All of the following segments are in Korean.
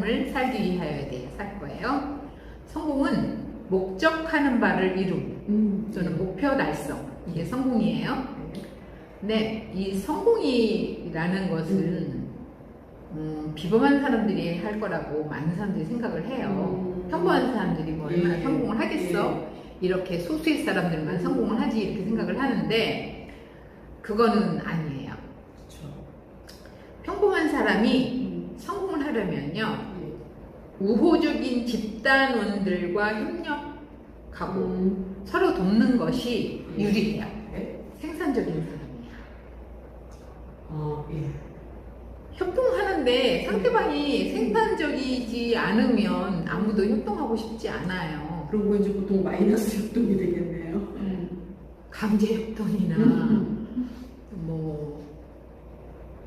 삶을 살기 위하여에 대해 살 거예요. 성공은 목적하는 바를 이룸 또는 목표 달성, 이게 성공이에요. 네, 이 성공이라는 것은 비범한 사람들이 할 거라고 많은 사람들이 생각을 해요. 평범한 사람들이 뭐 얼마나 성공을 하겠어? 이렇게 소수의 사람들만 성공을 하지 이렇게 생각을 하는데 그거는 아니에요. 평범한 사람이 성공을 하려면요, 우호적인 집단원들과 협력하고 서로 돕는 것이 유리해요. 생산적인 사람이야. 협동하는데 상대방이 생산적이지 않으면 아무도 협동하고 싶지 않아요. 그런 거 이제 보통 마이너스 협동이 되겠네요. 강제 협동이나 뭐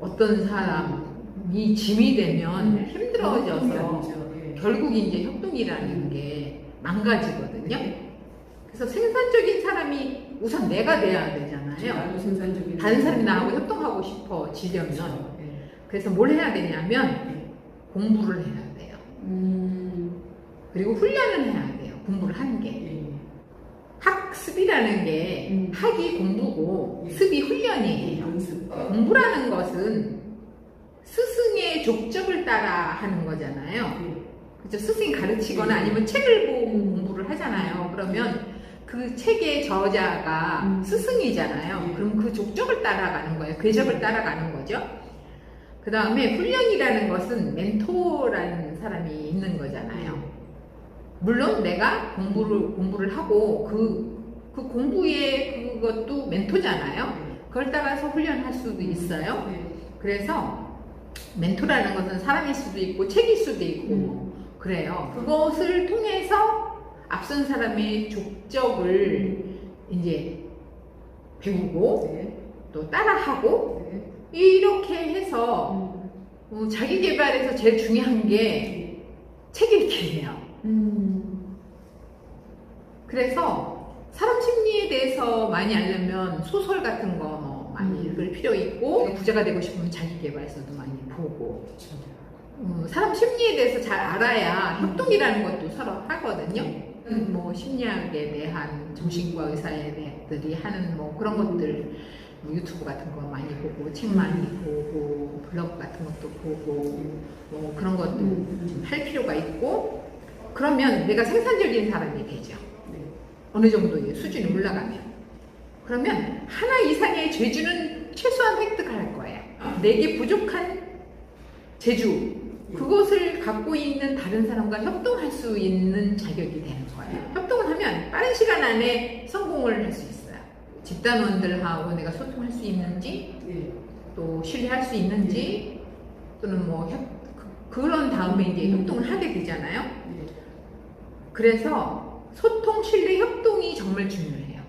어떤 사람이 짐이 되면 힘들어져서 결국 이제 협동이라는 게 망가지거든요. 그래서 생산적인 사람이 우선 내가 돼야 되잖아요. 생산적인 다른 사람이 나하고 협동하고 싶어지려면. 그래서 뭘 해야 되냐면 공부를 해야 돼요. 그리고 훈련을 해야 돼요. 공부를 하는 게. 학습이라는 게 학이 공부고 습이 훈련이에요. 공부라는 것은 스승의 족적을 따라 하는 거잖아요. 그렇죠? 스승이 가르치거나 아니면 책을 보고 공부를 하잖아요. 그러면 그 책의 저자가 스승이잖아요. 그럼 그 족적을 따라가는 거예요. 궤적을 따라가는 거죠. 그 다음에 훈련이라는 것은 멘토라는 사람이 있는 거잖아요. 물론 내가 공부를 하고 그 공부의 그것도 멘토잖아요. 그걸 따라서 훈련할 수도 있어요. 그래서 멘토라는 것은 사람일 수도 있고 책일 수도 있고 그래요. 그것을 통해서 앞선 사람의 족적을 이제 배우고 또 따라하고 이렇게 해서 자기 개발에서 제일 중요한 게 책 읽기예요. 그래서 사람 심리에 대해서 많이 알려면 소설 같은 거 많이 읽을 필요 있고, 부자가 되고 싶으면 자기 개발서도 많이 보고, 사람 심리에 대해서 잘 알아야 협동이라는 것도 서로 하거든요. 뭐 심리학에 대한 정신과 의사들이 하는 뭐 그런 것들, 뭐 유튜브 같은 거 많이 보고, 책 많이 보고, 블로그 같은 것도 보고, 뭐 그런 것도 좀 할 필요가 있고, 그러면 내가 생산적인 사람이 되죠. 어느 정도의 수준이 올라가면. 그러면 하나 이상의 재주는 최소한 획득할 거예요. 내게 부족한 재주, 그것을 갖고 있는 다른 사람과 협동할 수 있는 자격이 되는 거예요. 협동을 하면 빠른 시간 안에 성공을 할 수 있어요. 집단원들하고 내가 소통할 수 있는지, 또 신뢰할 수 있는지, 또는 뭐 그런 다음에 이제 협동을 하게 되잖아요. 그래서 소통, 신뢰, 협동이 정말 중요해요.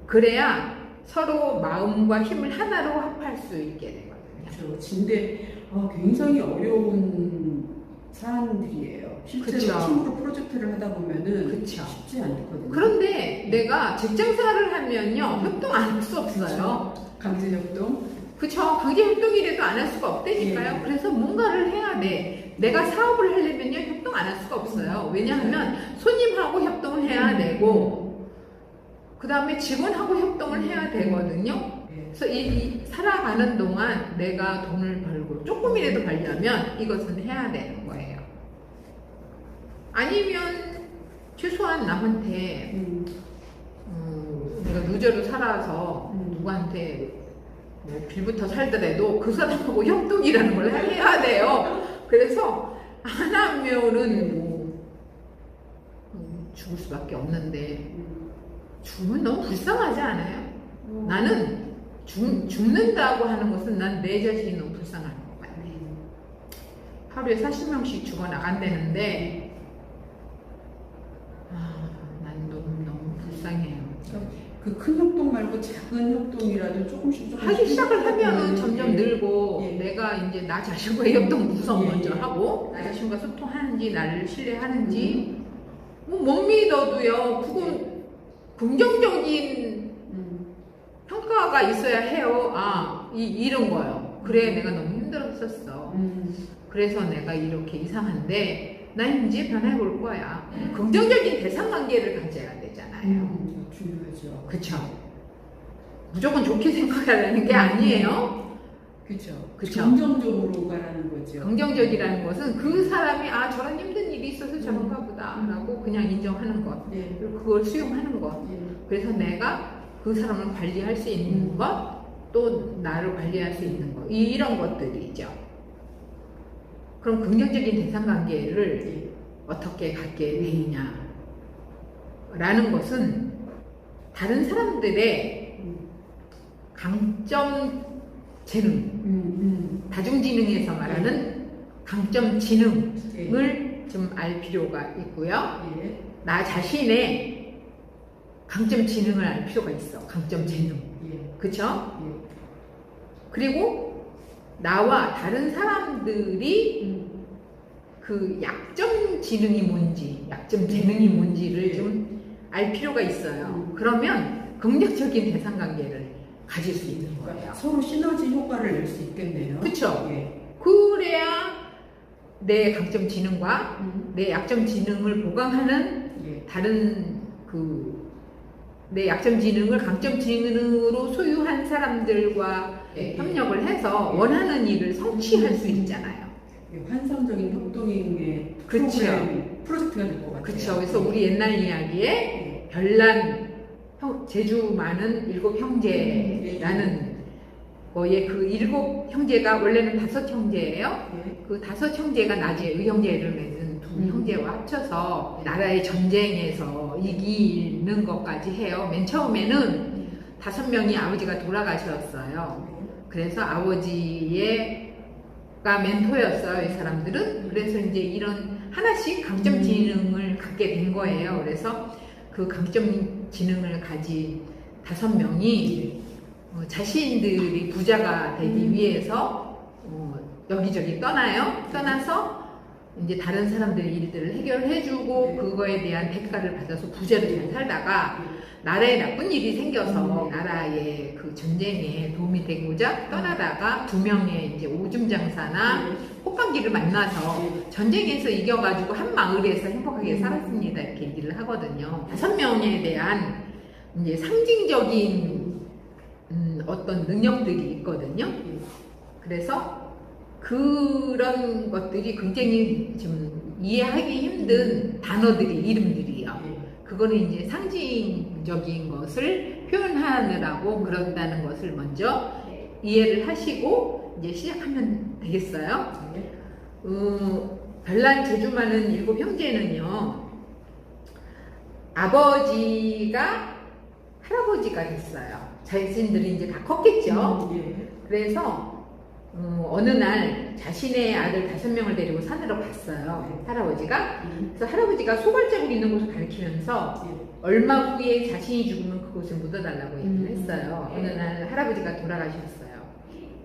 그래야 서로 마음과 힘을 하나로 합할 수 있게 되거든요. 그렇죠. 근데 굉장히 어려운 사안들이에요. 실제로 팀으로 프로젝트를 하다 보면은 쉽지 않거든요. 그런데 내가 직장생활을 하면요, 협동 안 할 수 없어요. 강제협동? 그쵸. 강제협동이라도 안 할 수가 없다니까요. 그래서 뭔가를 해야 돼. 내가 사업을 하려면요, 협동 안 할 수가 없어요. 왜냐하면 손님하고 협동을 해야 되고, 그 다음에 직원하고 협동을 해야 되거든요. 그래서 이 살아가는 동안 내가 돈을 벌고 조금이라도 벌려면 이것은 해야 되는 거예요. 아니면 최소한 남한테 내가 루저로 살아서 누구한테 뭐 빌부터 살더라도 그 사람하고 협동이라는 걸 해야 돼요. 그래서 안 하면은 뭐 죽을 수밖에 없는데, 죽으면 너무 불쌍하지 않아요? 나는 죽는다고 하는 것은 난 내 자신이 너무 불쌍한 것 같아. 하루에 40명씩 죽어나간다는데 난 너무 불쌍해요. 그 큰 협동 말고 작은 협동이라도 조금씩 하기 시작을 하면은 점점 늘고, 내가 이제 나 자신과의 협동 우선 먼저 하고, 나 자신과 소통하는지, 나를 신뢰하는지, 뭐 못 믿어도요, 그건 긍정적인 평가가 있어야 해요. 이런 거요. 그래, 내가 너무 힘들었었어. 그래서 내가 이렇게 이상한데 난 이제 변해볼 거야. 긍정적인 대상관계를 가져야 되잖아요. 중요하죠. 그쵸? 무조건 좋게 생각하라는 게 아니에요. 그쵸. 그쵸. 긍정적으로 가라는 거죠. 긍정적이라는 것은 그 사람이 아 저런 힘든 일이 있어서 저런가 보다 라고 그냥 인정하는 것. 예. 그리고 그걸 수용하는 것. 예. 그래서 내가 그 사람을 관리할 수 있는 것, 또 나를 관리할 수 있는 것, 이런 것들이죠. 그럼 긍정적인 대상관계를 예. 어떻게 갖게 되느냐 라는 것은 다른 사람들의 강점 재능, 다중지능에서 말하는 강점 지능을 좀 알 필요가 있고요. 예. 나 자신의 강점 지능을 알 필요가 있어. 강점 재능. 예. 그쵸? 예. 그리고 나와 다른 사람들이 그 약점 지능이 뭔지, 약점 재능이 뭔지를 좀 알 필요가 있어요. 그러면 긍정적인 대상관계를 가질 수 있는 거예요. 서로 시너지 효과를 낼 수 있겠네요. 그쵸? 예. 그래야 내 강점 지능과 내 약점 지능을 보강하는 예. 다른 내 약점 지능을 강점 지능으로 소유한 사람들과 협력을 해서 원하는 일을 성취할 수 있잖아요. 환상적인 협동의 그쵸. 프로젝트가 될 것 같아요. 그쵸. 그래서 우리 옛날 이야기에 별난 제주 많은 일곱 형제라는 거에 그 일곱 형제가 원래는 다섯 형제예요. 그 다섯 형제가 나중에 의형제를 맺은 두 형제와 합쳐서 나라의 전쟁에서 이기는 것까지 해요. 맨 처음에는 5명이 아버지가 돌아가셨어요. 그래서 아버지가 멘토였어요, 이 사람들은. 그래서 이제 이런 하나씩 강점 지능을 갖게 된 거예요. 그래서 그 강점 지능을 가진 5명이 자신들이 부자가 되기 위해서 여기저기 떠나요. 떠나서 이제 다른 사람들의 일들을 해결해주고 그거에 대한 대가를 받아서 부자로 잘 살다가 나라에 나쁜 일이 생겨서 나라의 그 전쟁에 도움이 되고자 떠나다가 2명의 이제 오줌 장사나 호빵기를 만나서 전쟁에서 이겨가지고 한 마을에서 행복하게 살았습니다. 이렇게 얘기를 하거든요. 5명에 대한 이제 상징적인 어떤 능력들이 있거든요. 그래서 그런 것들이 굉장히 좀 이해하기 힘든 단어들이, 이름들이요. 그거는 이제 상징적인 것을 표현하느라고 그런다는 것을 먼저 이해를 하시고 이제 시작하면 되겠어요. 별난 제주 많은 일곱 형제는요, 아버지가 할아버지가 됐어요. 자신들이 이제 다 컸겠죠. 그래서 어느 날 자신의 아들 5명을 데리고 산으로 갔어요. 할아버지가. 그래서 할아버지가 소발자국 있는 곳을 가리키면서 얼마 후에 자신이 죽으면 그곳을 묻어달라고 얘기를 했어요. 어느 날 할아버지가 돌아가셨어요.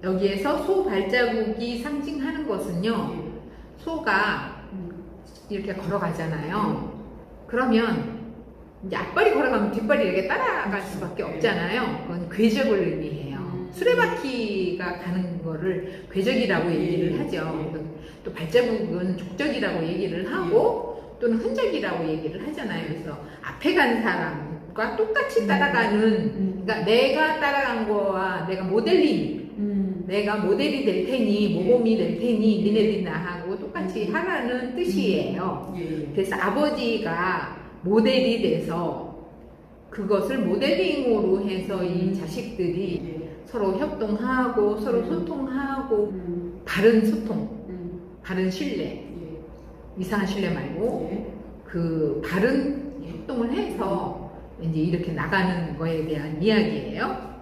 여기에서 소 발자국이 상징하는 것은요, 소가 이렇게 걸어가잖아요. 그러면 이제 앞발이 걸어가면 뒷발이 이렇게 따라갈 수밖에 없잖아요. 그건 궤적을 의미해요. 수레바퀴가 가는 거를 궤적이라고 얘기를 하죠. 또 발자국은 족적이라고 얘기를 하고 또는 흔적이라고 얘기를 하잖아요. 그래서 앞에 간 사람과 똑같이 따라가는, 그러니까 내가 따라간 거와 내가 내가 모델이 될 테니, 모범이 될 테니 니네들이 나하고 똑같이 하라는 뜻이에요. 그래서 아버지가 모델이 돼서 그것을 모델링으로 해서 이 자식들이 서로 협동하고 서로 소통하고 바른 소통, 바른 신뢰, 이상한 신뢰 말고 그 바른 협동을 해서 이제 이렇게 나가는 거에 대한 이야기예요.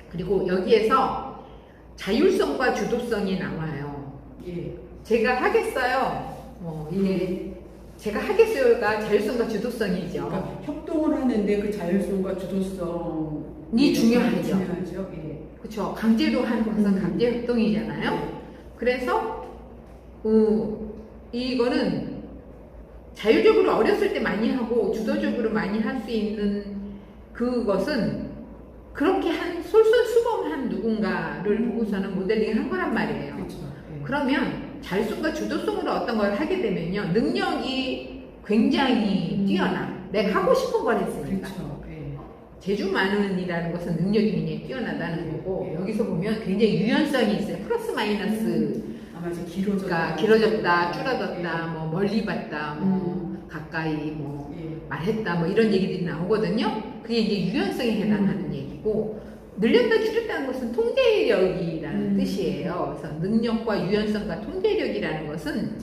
그리고 여기에서 자율성과 주도성이 나와요. 제가 하겠어요. 이게 제가 하겠어요가 자율성과 주도성이죠. 그러니까 협동을 하는데 그 자율성과 주도성이 중요하죠. 그렇죠. 강제로 하는 것은 강제 협동이잖아요. 그래서 이거는 자율적으로 어렸을 때 많이 하고 주도적으로 많이 할 수 있는 그것은 그렇게 한 솔선수범한 누군가를 보고서는 모델링을 한 거란 말이에요. 그렇죠. 예. 그러면 자율성과 주도성으로 어떤 걸 하게 되면요, 능력이 굉장히 뛰어나. 내가 하고 싶은 걸 했으니까. 그렇죠. 예. 재주 많은이라는 것은 능력이 굉장히 뛰어나다는 거고, 예. 여기서 보면 굉장히 유연성이 있어요. 플러스 마이너스. 아마 이제 길어졌다, 그러니까 길어졌다, 줄어들었다, 뭐 멀리 봤다, 뭐 가까이 뭐 예. 말했다, 뭐 이런 얘기들이 나오거든요. 그게 이제 유연성에 해당하는 얘기고, 늘렸다 줄였다는 것은 통제력이라는 뜻이에요. 그래서 능력과 유연성과 통제력이라는 것은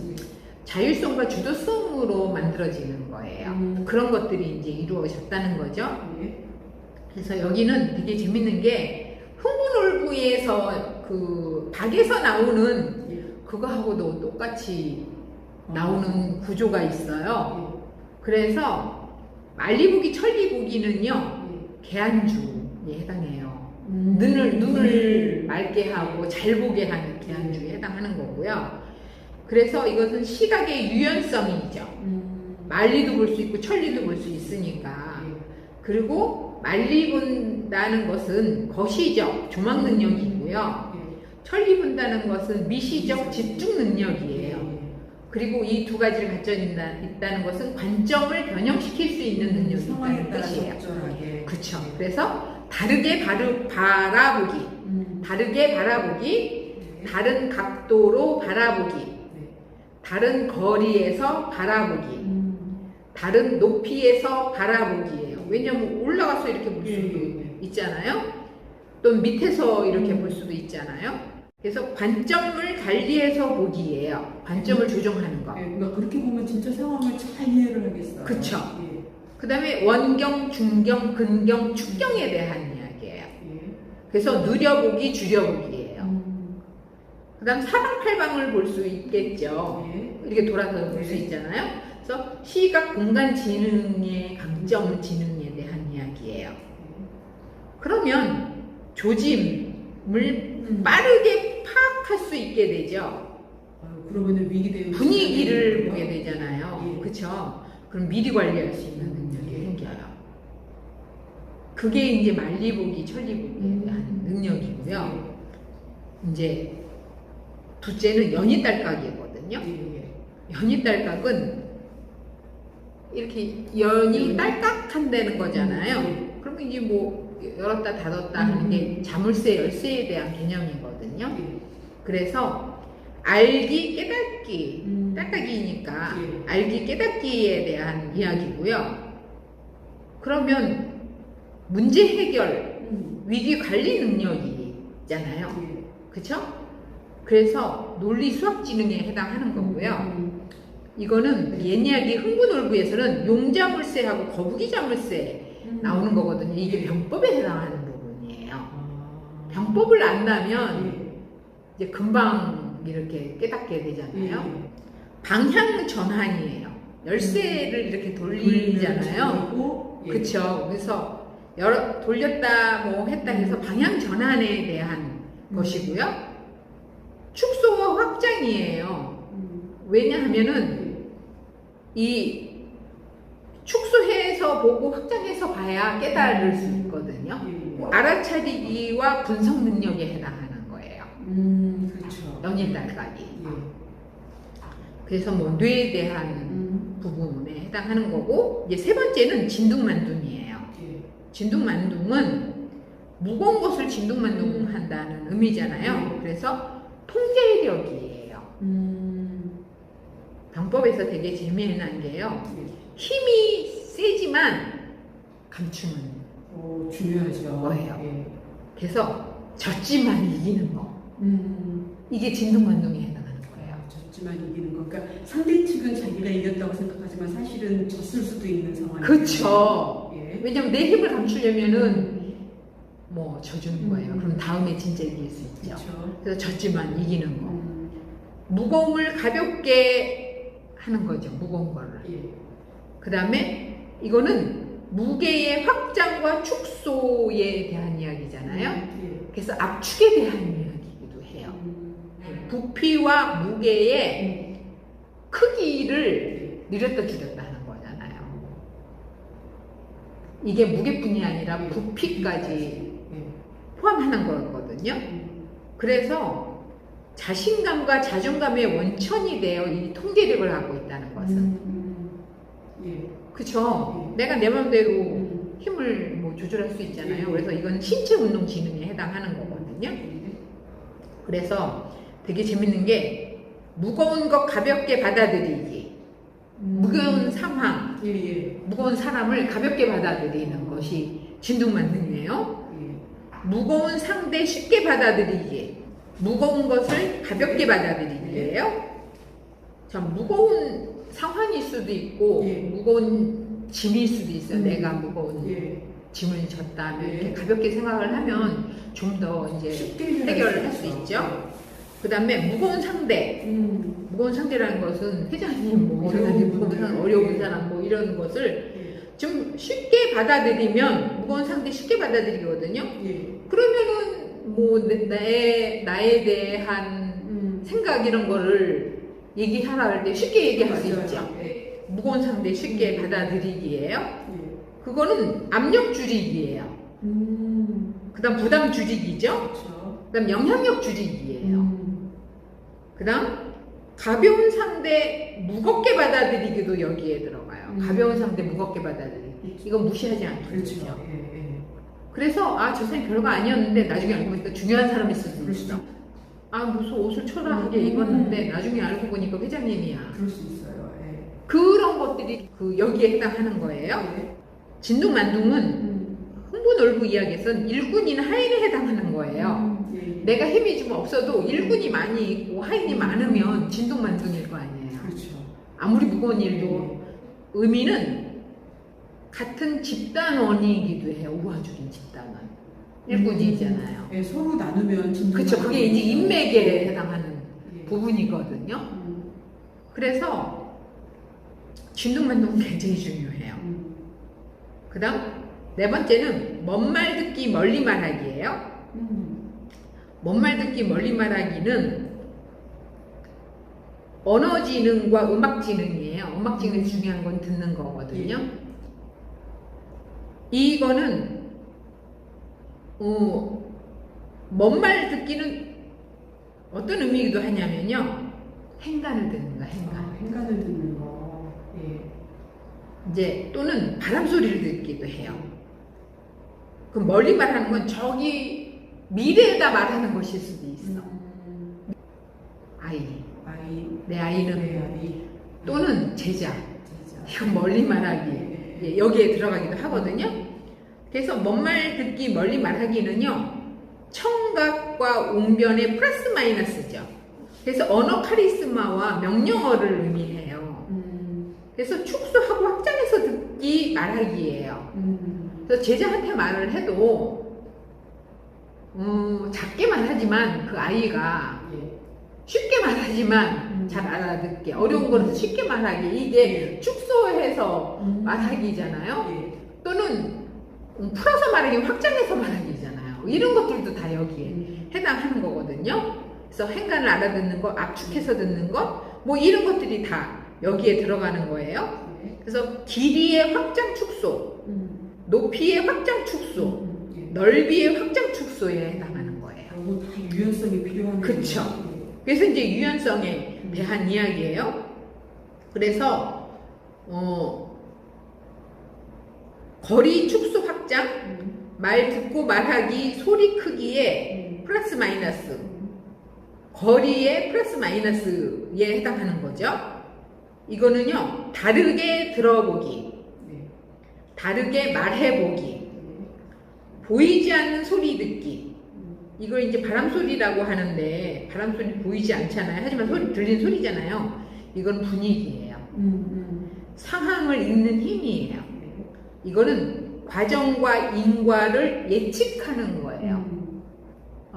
자율성과 주도성으로 만들어지는 거예요. 그런 것들이 이제 이루어졌다는 거죠. 그래서 여기는 되게 재밌는 게 흥분올부에서 그 박에서 나오는 그거하고도 똑같이 나오는 구조가 있어요. 그래서 말리보기, 천리보기는요, 계안주에 해당해요. 눈을 맑게 하고 잘 보게 하는 계안주에 해당하는 거고요. 그래서 이것은 시각의 유연성이죠. 말리도 볼 수 있고 천리도 볼 수 있으니까. 그리고 말리 본다는 것은 거시적 조망 능력이고요. 천리 본다는 것은 미시적 집중 능력이에요. 그리고 이 두 가지를 갖춰 있다는 것은 관점을 변형시킬 수 있는 능력이라는 뜻이에요. 그렇죠. 그래서 다르게 바라보기, 다르게 바라보기, 다른 각도로 바라보기, 다른 거리에서 바라보기, 다른 높이에서 바라보기예요. 왜냐하면 올라가서 이렇게 볼 수도 있잖아요. 또 밑에서 이렇게 볼 수도 있잖아요. 그래서 관점을 달리해서 보기예요. 관점을 조정하는 거. 그러니까 그렇게 보면 진짜 상황을 잘 이해를 하겠어요. 그렇죠. 그 다음에 원경, 중경, 근경, 축경에 대한 이야기예요. 그래서 느려보기, 줄여보기예요. 그 다음 사방팔방을 볼 수 있겠죠. 이렇게 돌아서 볼 수 있잖아요. 그래서 시각 공간 지능의 강점 지능에 대한 이야기예요. 그러면 조짐을 빠르게 파악할 수 있게 되죠. 그러면은 위기대응 분위기를 보게 되잖아요. 그렇죠. 그럼 미리 관리할 수 있는 능력이 생겨요. 그게 이제 말리보기, 천리보기에 대한 능력이고요. 이제 둘째는 연이딸깍이거든요. 연이딸깍은 이렇게 연이 딸깍한다는 거잖아요. 그러면 이제 뭐 열었다 닫았다 하는 게 자물쇠, 열쇠에 대한 개념이거든요. 그래서 알기, 깨닫기, 딸깍이니까 알기, 깨닫기에 대한 이야기고요. 그러면 문제 해결, 위기 관리 능력이 있잖아요. 그쵸? 그래서 논리 수학 지능에 해당하는 거고요. 이거는 옛 이야기 흥분올부에서는 용자물쇠하고 거북이 자물쇠 나오는 거거든요. 이게 병법에 해당하는 부분이에요. 병법을 안다면 이제 금방 이렇게 깨닫게 되잖아요. 방향 전환이에요. 열쇠를 이렇게 돌리잖아요. 그쵸. 그래서 돌렸다 뭐 했다 해서 방향 전환에 대한 것이고요. 축소와 확장이에요. 왜냐하면은 이 축소해서 보고 확장해서 봐야 깨달을 수 있거든요. 알아차리기와 분석 능력에 해당하는 거예요. 그렇죠. 연인달각이. 그래서 뭐 뇌에 대한 부분에 해당하는 거고, 이제 세 번째는 진둥만둥이에요. 진둥만둥은 무거운 것을 진둥만둥한다는 의미잖아요. 그래서 통제력이에요. 병법에서 되게 재미난 게요. 힘이 세지만 감춤은 중요하죠. 거예요. 그래서 졌지만 이기는 거. 이게 진동만동에 해당하는 거예요. 졌지만 이기는 거. 그러니까 상대 측은 자기가 이겼다고 생각하지만 사실은 졌을 수도 있는 상황이에요. 그렇죠. 왜냐면 내 힘을 감추려면은 뭐 져주는 거예요. 그럼 다음에 진짜 이길 수 있죠. 그래서 졌지만 이기는 거. 무거움을 가볍게 하는 거죠. 무거운 거를. 그 다음에 이거는 무게의 확장과 축소에 대한 이야기잖아요. 그래서 압축에 대한 이야기이기도 해요. 부피와 무게의 크기를 늘렸다 줄였다 하는 거잖아요. 이게 무게뿐이 아니라 부피까지 포함하는 거거든요. 그래서 자신감과 자존감의 원천이 되어 이 통제력을 하고 있다는 것은. 예. 그쵸? 내가 내 마음대로 힘을 뭐 조절할 수 있잖아요. 그래서 이건 신체 운동 기능에 해당하는 거거든요. 그래서 되게 재밌는 게 무거운 것 가볍게 받아들이기, 무거운 상황, 무거운 사람을 가볍게 받아들이는 것이 진동만능이에요. 무거운 상대 쉽게 받아들이기, 무거운 것을 가볍게 받아들이기예요. 참 무거운 상황일 수도 있고 무거운 짐일 수도 있어요. 내가 무거운 짐을 졌다 이렇게 가볍게 생각을 하면 좀 더 이제 해결을 할 수 있죠. 그 다음에 무거운 상대, 무거운 상대라는 것은 회장님 뭐 어려운 사람 뭐 이런 것을 좀 쉽게 받아들이면 무거운 상대 쉽게 받아들이거든요. 그러면은 뭐 나에 대한 생각 이런 거를 얘기하라 할 때 쉽게 얘기할 수 있죠. 무거운 상대 쉽게 받아들이기예요. 그거는 압력 줄이기예요. 그 다음 부담 줄이기죠. 그 다음 영향력 줄이기예요. 그 다음 가벼운 상대 무겁게 받아들이기도 여기에 들어가요. 가벼운 상대 무겁게 받아들이기. 이건 무시하지 않고 그렇죠. 그래서 아, 저 사람이 별거 아니었는데 나중에 알고 보니까 중요한 사람일 수도 있어. 아, 무슨 옷을 초라하게 입었는데 나중에 알고 보니까 회장님이야. 그럴 수 있어요. 그런 것들이 그 여기에 해당하는 거예요. 진동만둥은 흥부놀부 이야기에서는 일군이나 하인에 해당하는 거예요. 내가 힘이 좀 없어도 일군이 많이 있고 하인이 많으면 진동만둥일 거 아니에요. 그렇죠. 아무리 무거운 일도 의미는 같은 집단원이기도 해요. 우화죽인 집단원. 일군이잖아요. 서로 나누면 진동. 그렇죠. 그게 이제 인맥에 해당하는 부분이거든요. 그래서 진동만둥은 굉장히 중요해요. 그 다음 네 번째는 먼 말 듣기 멀리 말하기예요. 먼 말 듣기 멀리 말하기는 언어지능과 음악지능이에요. 음악지능이 중요한 건 듣는 거거든요. 이거는 먼 말 듣기는 어떤 의미이기도 하냐면요. 행간을 듣는 거야. 행간을 듣는 거. 이제 또는 바람 소리를 듣기도 해요. 그럼 멀리 말하는 건 저기 미래에다 말하는 것일 수도 있어. 내 아이는 또는 제자. 이건 멀리 말하기. 여기에 들어가기도 하거든요. 그래서 먼 말 듣기 멀리 말하기는요. 청각과 웅변의 플러스 마이너스죠. 그래서 언어 카리스마와 명령어를 의미해요. 그래서 축소하고 확장해서 듣기 말하기예요. 그래서 제자한테 말을 해도 작게 말하지만 그 아이가 쉽게 말하지만 잘 알아듣게, 어려운 거는 쉽게 말하기, 이게 축소해서 말하기잖아요. 또는 풀어서 말하기, 확장해서 말하기잖아요. 이런 것들도 다 여기에 해당하는 거거든요. 그래서 행간을 알아듣는 것, 압축해서 듣는 것, 뭐 이런 것들이 다 여기에 들어가는 거예요. 그래서 길이의 확장 축소, 높이의 확장 축소, 넓이의 확장 축소에 해당하는 거예요. 다 유연성이 필요한 거예요. 그렇죠. 그래서 이제 유연성에 대한 이야기예요. 그래서 거리 축소 확장, 말 듣고 말하기, 소리 크기에 플러스 마이너스, 거리의 플러스 마이너스에 해당하는 거죠. 이거는요, 다르게 들어보기, 다르게 말해보기, 보이지 않는 소리 듣기. 이걸 이제 바람소리라고 하는데, 바람소리 보이지 않잖아요. 하지만 들리는 소리잖아요. 이건 분위기예요. 상황을 읽는 힘이에요. 이거는 과정과 인과를 예측하는 거예요.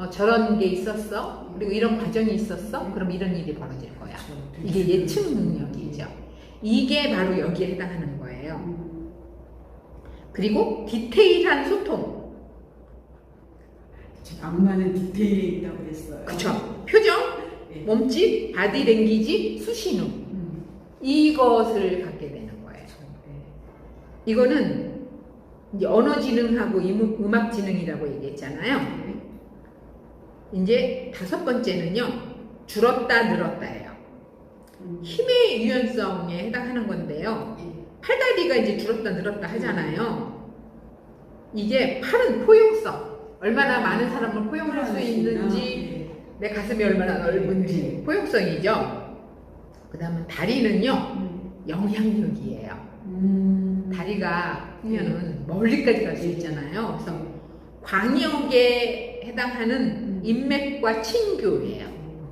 저런 게 있었어? 그리고 이런 과정이 있었어? 그럼 이런 일이 벌어질 거야. 이게 예측 능력이죠. 이게 바로 여기에 해당하는 거예요. 그리고 디테일한 소통. 악마는 디테일이 있다고 했어요. 그쵸. 표정, 몸짓, 바디랭귀지, 수신호. 이것을 갖게 되는 거예요. 이거는 이제 언어지능하고 음악지능이라고 얘기했잖아요. 이제 5번째는요, 줄었다 늘었다예요. 힘의 유연성에 해당하는 건데요. 팔다리가 이제 줄었다 늘었다 하잖아요. 이게 팔은 포용성, 얼마나 많은 사람을 포용할 수 있는지, 내 가슴이 얼마나 넓은지, 포용성이죠. 그 다음에 다리는요, 영향력이에요. 다리가 크면은 멀리까지 갈 수 있잖아요. 그래서 광역에 해당하는 인맥과 친교예요.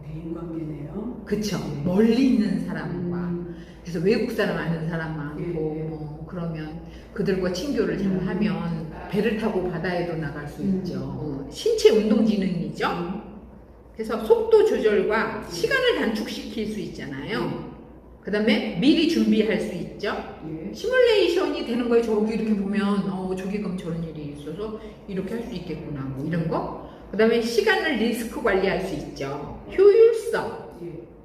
대인관계네요. 그쵸. 멀리 있는 사람과. 그래서 외국 사람 아는 사람 많고, 뭐 그러면 그들과 친교를 잘 하면 배를 타고 바다에도 나갈 수 있죠. 신체 운동 기능이죠. 그래서 속도 조절과 시간을 단축시킬 수 있잖아요. 그 다음에 미리 준비할 수 있죠. 시뮬레이션이 되는 거예요. 저기 이렇게 보면 저기 그럼 저런 일이 있어서 이렇게 할 수 있겠구나, 뭐 이런 거. 그 다음에 시간을 리스크 관리할 수 있죠. 효율성.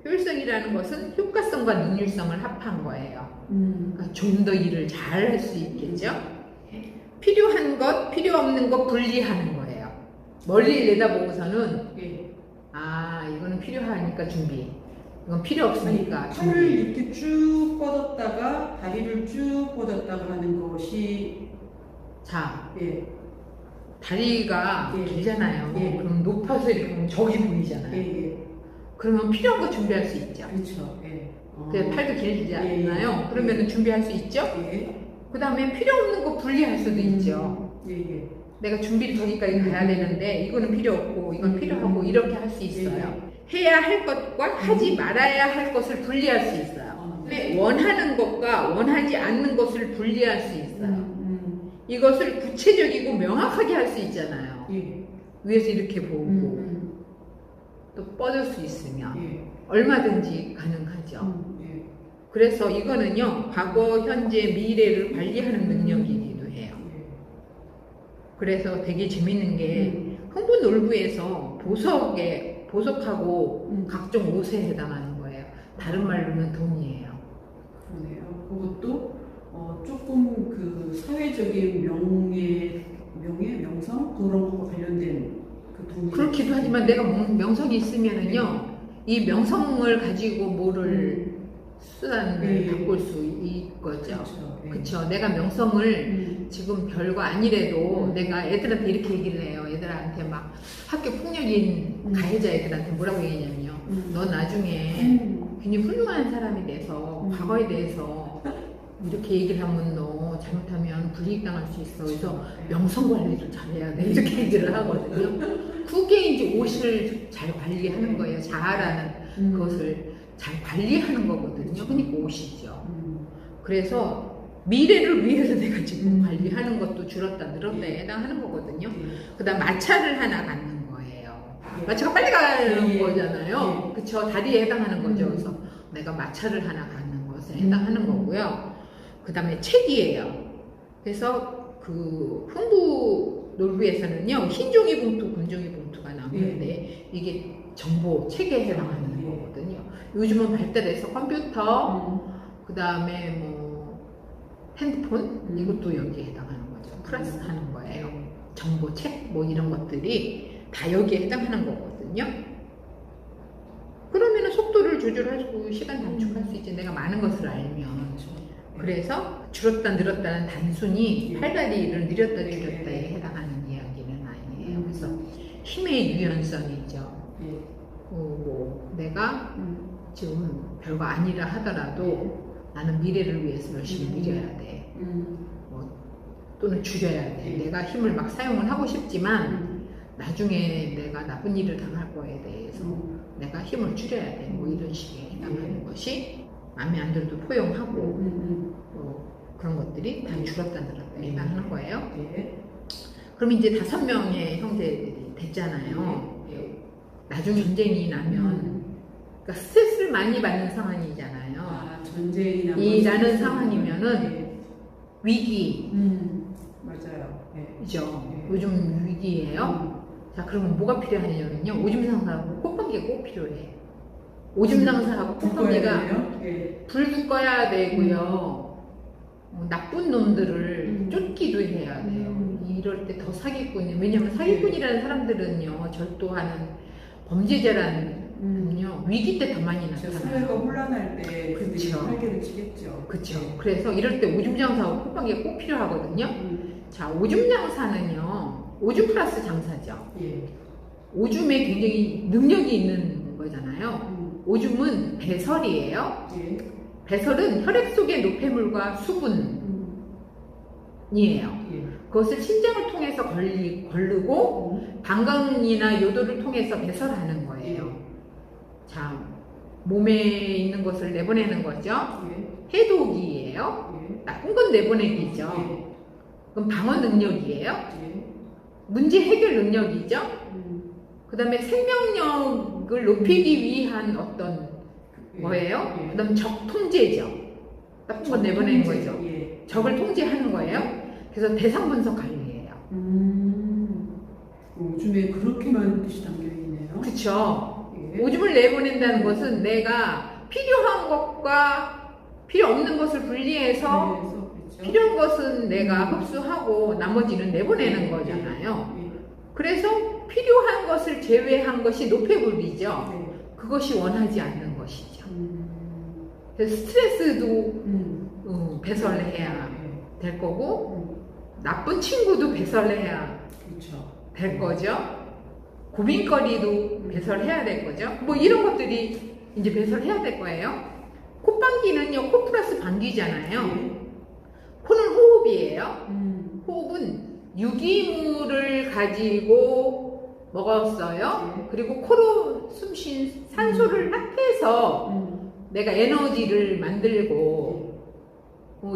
효율성이라는 것은 효과성과 능률성을 합한 거예요. 그러니까 좀 더 일을 잘 할 수 있겠죠. 필요한 것, 필요 없는 것 분리하는 거예요. 멀리 내다보고서는 이거는 필요하니까 준비, 이건 필요 없으니까 준비. 팔을 이렇게 쭉 뻗었다가 다리를 쭉 뻗었다가 하는 것이 다리가 길잖아요. 그럼 높아서 이렇게 보면 저기 보이잖아요. 그러면 필요한 거 준비할 수 있죠. 그렇죠. 팔도 길지 않나요? 그러면 준비할 수 있죠. 그 다음에 필요 없는 거 분리할 수도 있죠. 내가 준비를 저기까지 가야 되는데 이거는 필요 없고 이건 필요하고 이렇게 할 수 있어요. 해야 할 것과 하지 말아야 할 것을 분리할 수 있어요. 원하는 것과 원하지 않는 것을 분리할 수 있어요. 이것을 구체적이고 명확하게 할 수 있잖아요. 위에서 이렇게 보고 또 뻗을 수 있으면 얼마든지 가능하죠. 그래서 이거는요, 과거, 현재, 미래를 관리하는 능력이기도 해요. 그래서 되게 재밌는 게 흥부놀부에서 보석하고 각종 옷에 해당하는 거예요. 다른 말로는 돈이에요. 그러네요. 그것도 조금 그 사회적인 명성 그런 거와 관련된 그 돈이 그렇기도 하지만 내가 명성이 있으면은요, 이 명성을 가지고 뭐를 수단을 바꿀 수 있거죠. 그쵸. 내가 명성을 지금 별거 아니래도 내가 애들한테 이렇게 얘기를 해요. 애들한테 막 학교 폭력인 가해자 애들한테 뭐라고 얘기냐면요. 너 나중에 괜히 훌륭한 사람이 돼서 과거에 대해서 이렇게 얘기를 하면 너 잘못하면 불이익 당할 수 있어. 그래서 명성 관리를 잘해야 돼. 이렇게 얘기를 하거든요. 그게 이제 옷을 잘 관리하는 거예요. 잘하는 그것을 잘 관리하는 거거든요. 그러니까 옷이죠. 그래서 미래를 위해서 내가 지금 관리하는 것도 줄었다 늘었다에 해당하는 거거든요. 그 다음 마찰을 하나 갖는 거예요. 마차가 빨리 가는 거잖아요. 그쵸. 다리에 해당하는 거죠. 그래서 내가 마찰을 하나 갖는 것에 해당하는 거고요. 그 다음에 책이에요. 그래서 그 흥부 놀부에서는요, 흰종이 봉투, 금종이 봉투가 나오는데 이게 정보, 책에 해당하는 거거든요. 요즘은 발달해서 컴퓨터, 그 다음에 뭐 핸드폰, 이것도 여기에 해당하는 거죠. 플러스 하는 거예요. 정보, 책, 뭐 이런 것들이 다 여기에 해당하는 거거든요. 그러면은 속도를 조절하고 시간 단축할 수 있지. 내가 많은 것을 알면. 그래서 줄었다 늘었다는 단순히 팔다리를 늘렸다 줄였다에 해당하는 이야기는 아니에요. 그래서 힘의 유연성이죠. 뭐 내가 지금 별거 아니라 하더라도 나는 미래를 위해서 열심히 늘려야 돼. 뭐 또는 줄여야 돼. 내가 힘을 막 사용을 하고 싶지만 나중에 내가 나쁜 일을 당할 거에 대해서 내가 힘을 줄여야 돼. 뭐 이런 식의 해당하는 것이 마음에 안 들어도 포용하고 그런 것들이 다 줄었다 늘었다 해당하는 거예요. 그럼 이제 5명의 형제들이 됐잖아요. 나중에 전쟁이 나면 그러니까 스트레스를 많이 받는 상황이잖아요. 전쟁이 나는 상황이면은 위기. 맞아요. 그죠. 요즘 위기예요. 자, 그러면 뭐가 필요하냐면요. 오줌 상사하고 콧방귀가 꼭 필요해. 오줌 상사하고 콧방귀가 불 꺼야 되고요. 나쁜 놈들을 쫓기도 해야 돼요. 이럴 때 더 사기꾼이, 왜냐면 사기꾼이라는 사람들은요, 절도하는 범죄자라는요, 위기 때 더 많이 나타나요. 사회가 혼란할 때 그들이 활개를 치겠죠. 그렇죠. 그래서 이럴 때 오줌 장사하고 콧방귀가 꼭 필요하거든요. 자, 오줌 장사는요, 오줌 플러스 장사죠. 예. 오줌에 굉장히 능력이 있는 거잖아요. 오줌은 배설이에요. 예. 배설은 혈액 속의 노폐물과 수분이에요. 예. 그것을 신장을 통해서 걸르고 방광이나 요도를 통해서 배설하는 거예요. 자, 몸에 있는 것을 내보내는 거죠. 예. 해독이에요. 예. 나쁜 건 내보내기죠. 예. 그럼 방어 능력이에요. 예. 문제 해결 능력이죠. 그 다음에 생명력을 높이기 위한 어떤 뭐예요? 예. 그 다음 적 통제죠. 나쁜 건 내보내는 거죠. 예. 적을 통제하는 거예요. 그래서 대상 분석 관리예요. 오줌에 그렇게만 뜻이 담겨있네요. 그쵸? 예. 오줌을 내보낸다는 것은 내가 필요한 것과 필요 없는 것을 분리해서 그렇죠. 필요한 것은 내가 흡수하고 나머지는 내보내는 거잖아요. 예. 그래서 필요한 것을 제외한 것이 노폐물이죠. 네. 그것이 원하지 않는 것이죠. 그래서 스트레스도 배설해야 될 거고 나쁜 친구도 배설해야 그렇죠. 될 거죠. 고민거리도 배설해야 될 거죠. 뭐 이런 것들이 이제 배설해야 될 거예요. 콧방귀는요, 코 플러스 방귀잖아요. 코는 호흡이에요. 호흡은 유기물을 가지고 먹었어요. 그리고 코로 숨쉰 산소를 합해서 내가 에너지를 만들고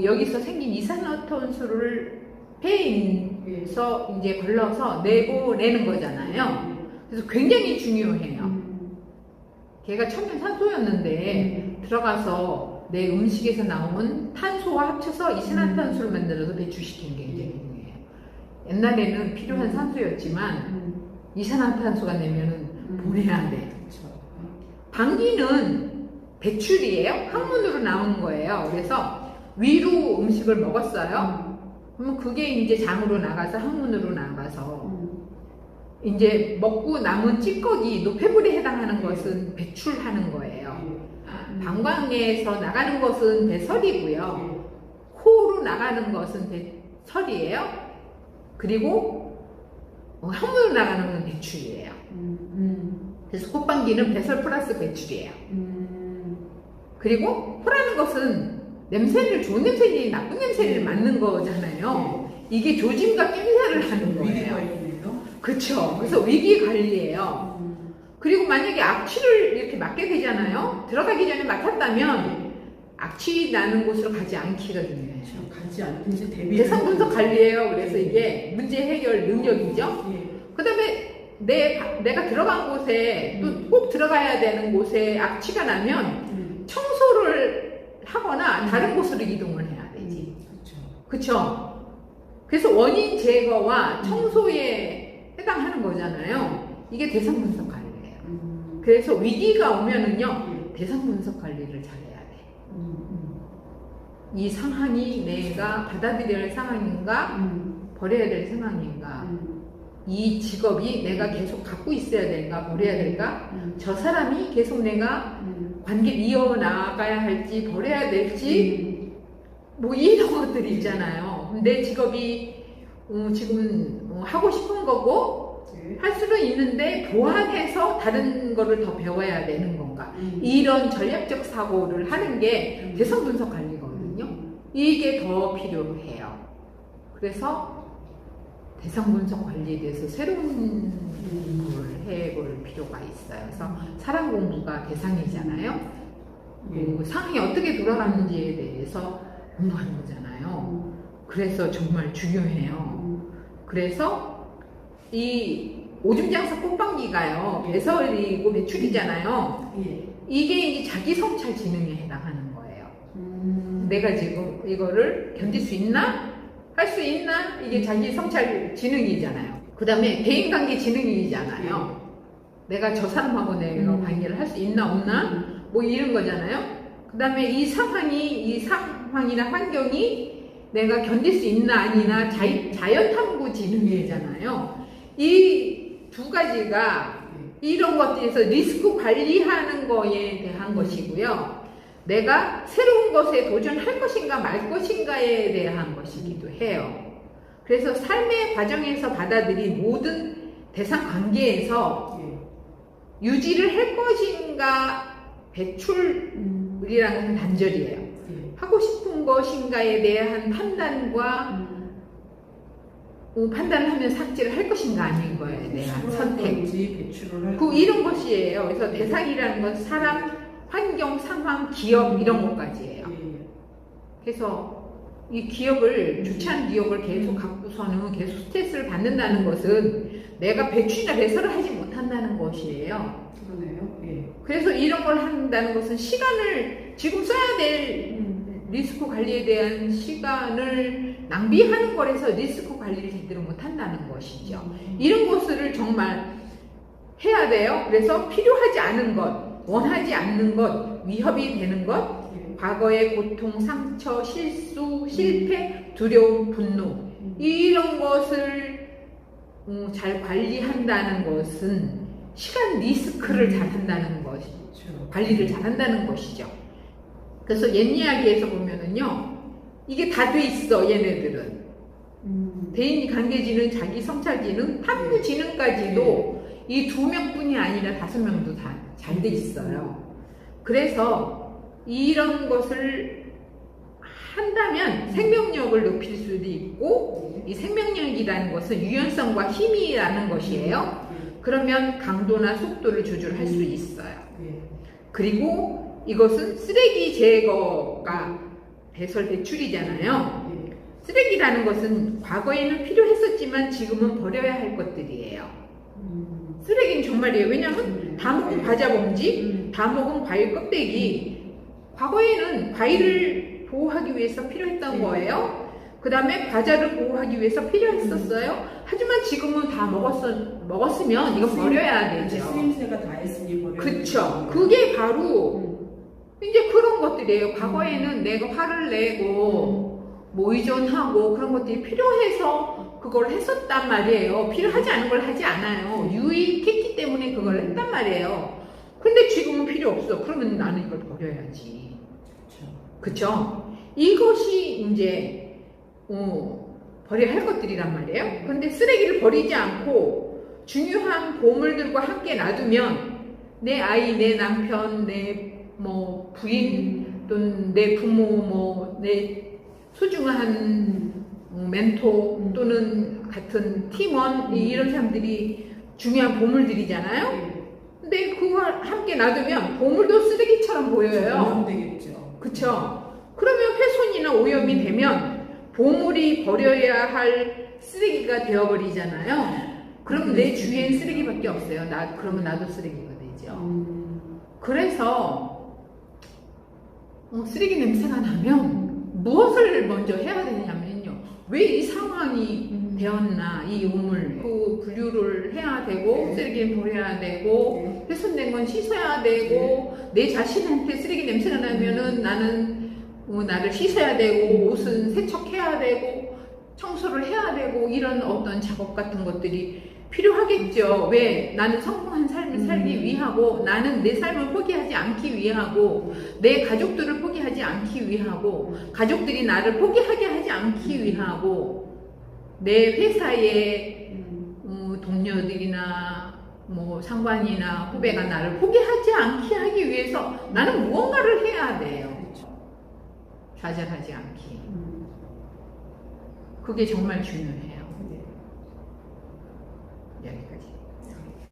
여기서 생긴 이산화탄소를 폐에서 이제 걸러서 내보내는 거잖아요. 그래서 굉장히 중요해요. 걔가 천연 산소였는데 들어가서 내 음식에서 나온 탄소와 합쳐서 이산화탄소를 만들어서 배출시키는 게 굉장히 중요해요. 옛날에는 필요한 산소였지만 이산화탄소가 내면은 보내야 돼. 방귀는 배출이에요. 항문으로 나오는 거예요. 그래서 위로 음식을 먹었어요. 그러면 그게 이제 장으로 나가서 항문으로 나가서 이제 먹고 남은 찌꺼기, 노폐물에 해당하는 것은 배출하는 거예요. 방광에서 나가는 것은 배설이고요. 코로 나가는 것은 배설이에요. 그리고 항문으로 나가는 건 배출이에요. 그래서 콧방귀는 배설 플러스 배출이에요. 그리고 코라는 것은 냄새를, 좋은 냄새니 나쁜 냄새를 맡는 거잖아요. 이게 조짐과 낌새를 하는 거예요. 그렇죠. 그래서 위기 관리예요. 그리고 만약에 악취를 이렇게 맡게 되잖아요. 들어가기 전에 맡았다면 악취 나는 곳으로 가지 않기가 중요해요. 가지 않든지 대상 분석 관리예요. 그래서 이게 문제 해결 능력이죠. 그 다음에 내가 들어간 곳에 또 꼭 들어가야 되는 곳에 악취가 나면 청소를 하거나 다른 곳으로 이동을 해야 되지. 그렇죠. 그래서 원인 제거와 청소에 해당하는 거잖아요. 이게 대상 분석 관리예요. 그래서 위기가 오면은요, 대상 분석 관리를 잘해야 돼. 이 상황이 내가 받아들여야 할 상황인가, 버려야 될 상황인가, 이 직업이 내가 계속 갖고 있어야 될까, 버려야 될까, 저 사람이 계속 내가 관계를 이어나가야 할지, 버려야 될지, 뭐 이런 것들이 있잖아요. 내 직업이 지금 하고 싶은 거고 할 수는 있는데 보완해서 다른 거를 더 배워야 되는 건가, 이런 전략적 사고를 하는 게 대상 분석 관리거든요. 이게 더 필요해요. 그래서 대상 분석 관리에 대해서 새로운 공부를 해볼 필요가 있어요. 그래서 사람 공부가 대상이잖아요. 상황이 어떻게 돌아가는지에 대해서 공부하는 거잖아요. 그래서 정말 중요해요. 그래서 이 오줌 장사 콧방귀가요, 배설이고 배출이잖아요. 이게 이제 자기 성찰 지능에 해당하는 거예요. 내가 지금 이거를 견딜 수 있나? 할 수 있나? 이게 자기 성찰 지능이잖아요. 그 다음에 대인관계 지능이잖아요. 내가 저 사람하고 내가 관계를 할 수 있나 없나? 뭐 이런 거잖아요. 그 다음에 이 상황이나 환경이 내가 견딜 수 있나 아니나 자연탐구진흥회잖아요. 이 두 가지가 이런 것들에서 리스크 관리하는 거에 대한 것이고요. 내가 새로운 것에 도전할 것인가 말 것인가에 대한 것이기도 해요. 그래서 삶의 과정에서 받아들인 모든 대상 관계에서 유지를 할 것인가 배출이라는 단절이에요. 하고 싶은 것인가에 대한 판단과 판단을 하면 삭제를 할 것인가 아닌 거에 대한 선택. 이런 것이에요. 그래서 대상이라는 건 사람, 환경, 상황, 기업 이런 것까지예요. 그래서 이 기억을, 좋지 않은 기억을 계속 갖고서는 계속 스트레스를 받는다는 것은 내가 배출이나 배설을 하지 못한다는 것이에요. 그러네요. 그래서 이런 걸 한다는 것은 시간을 지금 써야 될 리스크 관리에 대한 시간을 낭비하는 거라서 리스크 관리를 제대로 못한다는 것이죠. 이런 것을 정말 해야 돼요. 그래서 필요하지 않은 것, 원하지 않는 것, 위협이 되는 것, 과거의 고통, 상처, 실수, 실패, 두려움, 분노 이런 것을 잘 관리한다는 것은 시간 리스크를 잘 한다는 것이죠. 관리를 잘 한다는 것이죠. 그래서 옛 이야기에서 보면은요, 이게 다 돼 있어, 얘네들은. 대인이 관계지능, 자기 성찰지능, 탐구지능까지도 이 2명뿐이 아니라 5명도 다 잘 돼 있어요. 그래서 이런 것을 한다면 생명력을 높일 수도 있고, 이 생명력이라는 것은 유연성과 힘이라는 것이에요. 그러면 강도나 속도를 조절할 수 있어요. 그리고 이것은 쓰레기 제거가 배설 배출이잖아요. 쓰레기라는 것은 과거에는 필요했었지만 지금은 버려야 할 것들이에요. 쓰레기는 정말이에요. 왜냐하면 다 먹은 과자 봉지, 다 먹은 과일 껍데기, 과거에는 과일을 보호하기 위해서 필요했던 거예요. 그 다음에 과자를 보호하기 위해서 필요했었어요. 하지만 지금은 다 먹었으면 이거 버려야 되죠. 쓰임새가 다 했으니 버려야 되죠. 그쵸. 그게 바로 이제 그런 것들이에요. 과거에는 내가 화를 내고 뭐 의존하고 그런 것들이 필요해서 그걸 했었단 말이에요. 필요하지 않은 걸 하지 않아요. 유익했기 때문에 그걸 했단 말이에요. 근데 지금은 필요 없어. 그러면 나는 이걸 버려야지. 그쵸? 이것이 이제 버려야 할 것들이란 말이에요. 그런데 쓰레기를 버리지 않고 중요한 보물들과 함께 놔두면 내 아이, 내 남편, 내 뭐 부인 또는 내 부모, 내 소중한 멘토 또는 같은 팀원 이런 사람들이 중요한 보물들이잖아요. 근데 그걸 함께 놔두면 보물도 쓰레기처럼 보여요. 되겠죠. 그쵸? 그러면 훼손이나 오염이 되면 보물이 버려야 할 쓰레기가 되어버리잖아요. 그럼 내 주위엔 쓰레기밖에 없어요. 그러면 나도 쓰레기가 되죠. 그래서 쓰레기 냄새가 나면 무엇을 먼저 해야 되냐면요. 왜 이 상황이 되었나, 이 우물, 그 분류를 해야 되고, 쓰레기는 버려야 되고, 훼손된 건 씻어야 되고, 내 자신한테 쓰레기 냄새가 나면은 나는 나를 씻어야 되고, 옷은 세척해야 되고, 청소를 해야 되고, 이런 어떤 작업 같은 것들이 필요하겠죠. 왜? 나는 성공한 삶을 살기 위하고, 나는 내 삶을 포기하지 않기 위하고, 내 가족들을 포기하지 않기 위하고, 가족들이 나를 포기하게 하지 않기 위하고, 내 회사의 동료들이나 뭐 상관이나 후배가 나를 포기하지 않게 하기 위해서 나는 무언가를 해야 돼요. 좌절하지 않기. 그게 정말 중요해요.